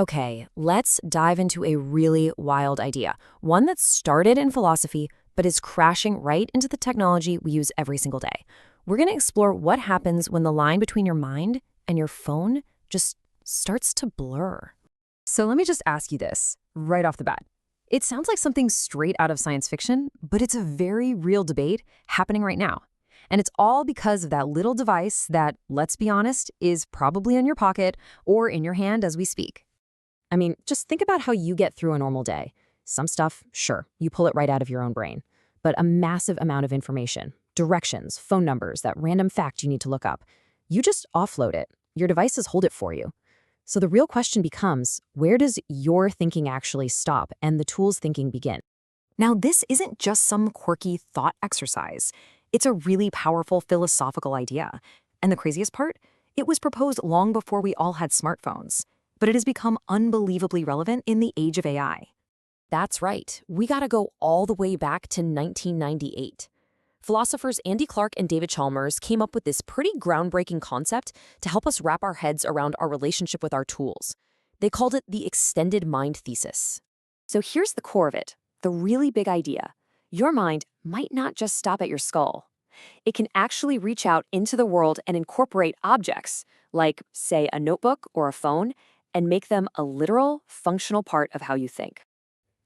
Okay, let's dive into a really wild idea, one that started in philosophy but is crashing right into the technology we use every single day. We're going to explore what happens when the line between your mind and your phone just starts to blur. So let me just ask you this right off the bat. It sounds like something straight out of science fiction, but it's a very real debate happening right now. And it's all because of that little device that, let's be honest, is probably in your pocket or in your hand as we speak. I mean, just think about how you get through a normal day. Some stuff, sure, you pull it right out of your own brain. But a massive amount of information, directions, phone numbers, that random fact you need to look up, you just offload it. Your devices hold it for you. So the real question becomes, where does your thinking actually stop and the tool's thinking begin? Now, this isn't just some quirky thought exercise. It's a really powerful philosophical idea. And the craziest part? It was proposed long before we all had smartphones. But it has become unbelievably relevant in the age of AI. That's right. We gotta go all the way back to 1998. Philosophers Clark and Chalmers came up with this pretty groundbreaking concept to help us wrap our heads around our relationship with our tools. They called it the extended mind thesis. So here's the core of it, the really big idea. Your mind might not just stop at your skull. It can actually reach out into the world and incorporate objects, like, say, a notebook or a phone, and make them a literal, functional part of how you think.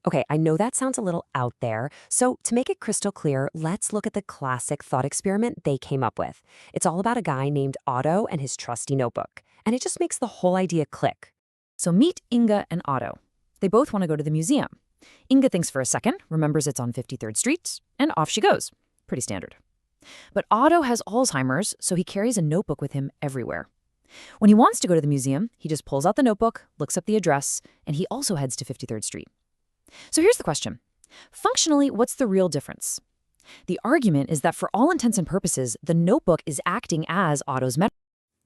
Okay, I know that sounds a little out there, so to make it crystal clear, let's look at the classic thought experiment they came up with. It's all about a guy named Otto and his trusty notebook, and it just makes the whole idea click. So meet Inga and Otto. They both want to go to the museum. Inga thinks for a second, remembers it's on 53rd Street, and off she goes. Pretty standard. But Otto has Alzheimer's, so he carries a notebook with him everywhere. When he wants to go to the museum, he just pulls out the notebook, looks up the address, and he also heads to 53rd Street. So here's the question. Functionally, what's the real difference? The argument is that for all intents and purposes, the notebook is acting as Otto's memory.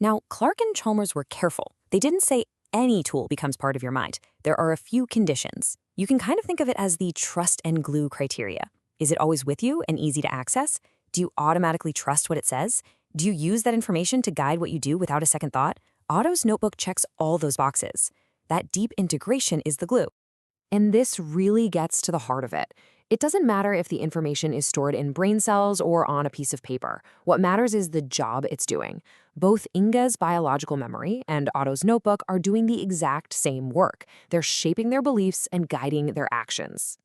Now, Clark and Chalmers were careful. They didn't say any tool becomes part of your mind. There are a few conditions. You can kind of think of it as the trust and glue criteria. Is it always with you and easy to access? Do you automatically trust what it says? Do you use that information to guide what you do without a second thought? Otto's notebook checks all those boxes. That deep integration is the glue. And this really gets to the heart of it. It doesn't matter if the information is stored in brain cells or on a piece of paper. What matters is the job it's doing. Both Inga's biological memory and Otto's notebook are doing the exact same work. They're shaping their beliefs and guiding their actions.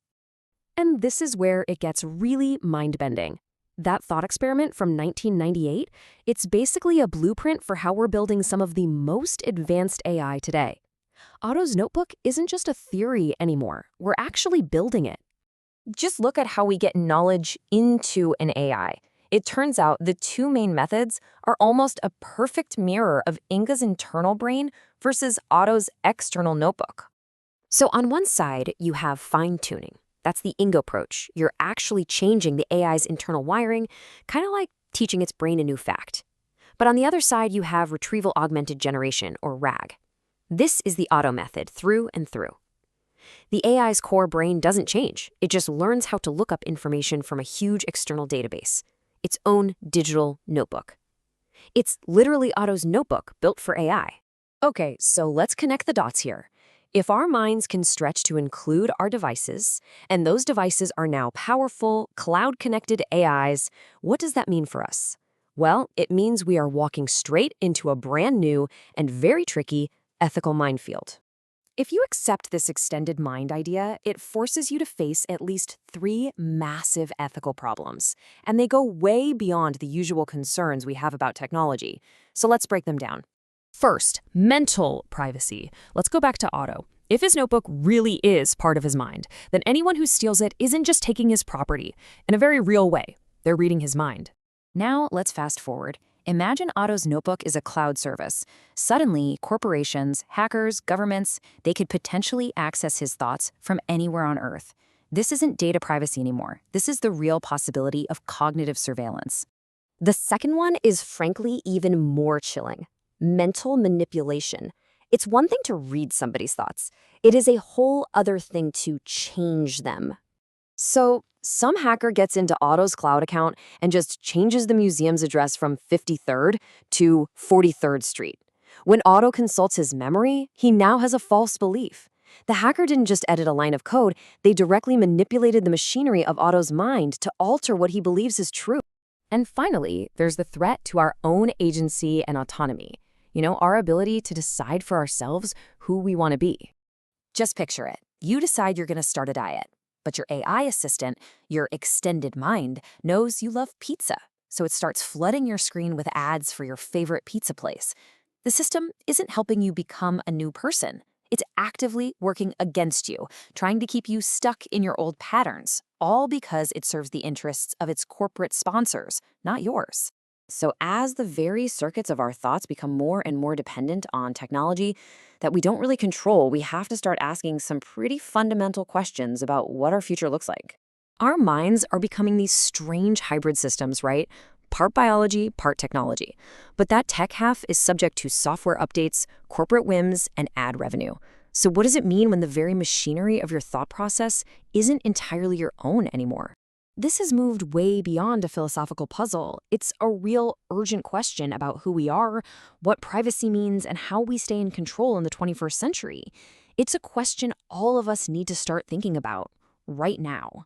And this is where it gets really mind-bending. That thought experiment from 1998, it's basically a blueprint for how we're building some of the most advanced AI today. Otto's notebook isn't just a theory anymore. We're actually building it. Just look at how we get knowledge into an AI. It turns out the two main methods are almost a perfect mirror of Inga's internal brain versus Otto's external notebook. So on one side, you have fine-tuning. That's the Inga approach. You're actually changing the AI's internal wiring, kind of like teaching its brain a new fact. But on the other side, you have retrieval augmented generation, or RAG. This is the Otto method through and through. The AI's core brain doesn't change. It just learns how to look up information from a huge external database, its own digital notebook. It's literally Otto's notebook built for AI. Okay, so let's connect the dots here. If our minds can stretch to include our devices, and those devices are now powerful, cloud-connected AIs, what does that mean for us? Well, it means we are walking straight into a brand new and very tricky ethical minefield. If you accept this extended mind idea, it forces you to face at least 3 massive ethical problems, and they go way beyond the usual concerns we have about technology. So let's break them down. First, mental privacy. Let's go back to Otto. If his notebook really is part of his mind, then anyone who steals it isn't just taking his property. In a very real way, they're reading his mind. Now, let's fast forward. Imagine Otto's notebook is a cloud service. Suddenly, corporations, hackers, governments, they could potentially access his thoughts from anywhere on Earth. This isn't data privacy anymore. This is the real possibility of cognitive surveillance. The second one is frankly even more chilling. Mental manipulation. It's one thing to read somebody's thoughts. It is a whole other thing to change them. So, some hacker gets into Otto's cloud account and just changes the museum's address from 53rd to 43rd Street. When Otto consults his memory, he now has a false belief. The hacker didn't just edit a line of code, they directly manipulated the machinery of Otto's mind to alter what he believes is true. And finally, there's the threat to our own agency and autonomy. Our ability to decide for ourselves who we want to be. Just picture it. You decide you're going to start a diet, but your AI assistant, your extended mind, knows you love pizza. So it starts flooding your screen with ads for your favorite pizza place. The system isn't helping you become a new person. It's actively working against you, trying to keep you stuck in your old patterns, all because it serves the interests of its corporate sponsors, not yours. So as the very circuits of our thoughts become more and more dependent on technology that we don't really control, we have to start asking some pretty fundamental questions about what our future looks like. Our minds are becoming these strange hybrid systems, right? Part biology, part technology. But that tech half is subject to software updates, corporate whims, and ad revenue. So what does it mean when the very machinery of your thought process isn't entirely your own anymore? This has moved way beyond a philosophical puzzle. It's a real urgent question about who we are, what privacy means, and how we stay in control in the 21st century. It's a question all of us need to start thinking about right now.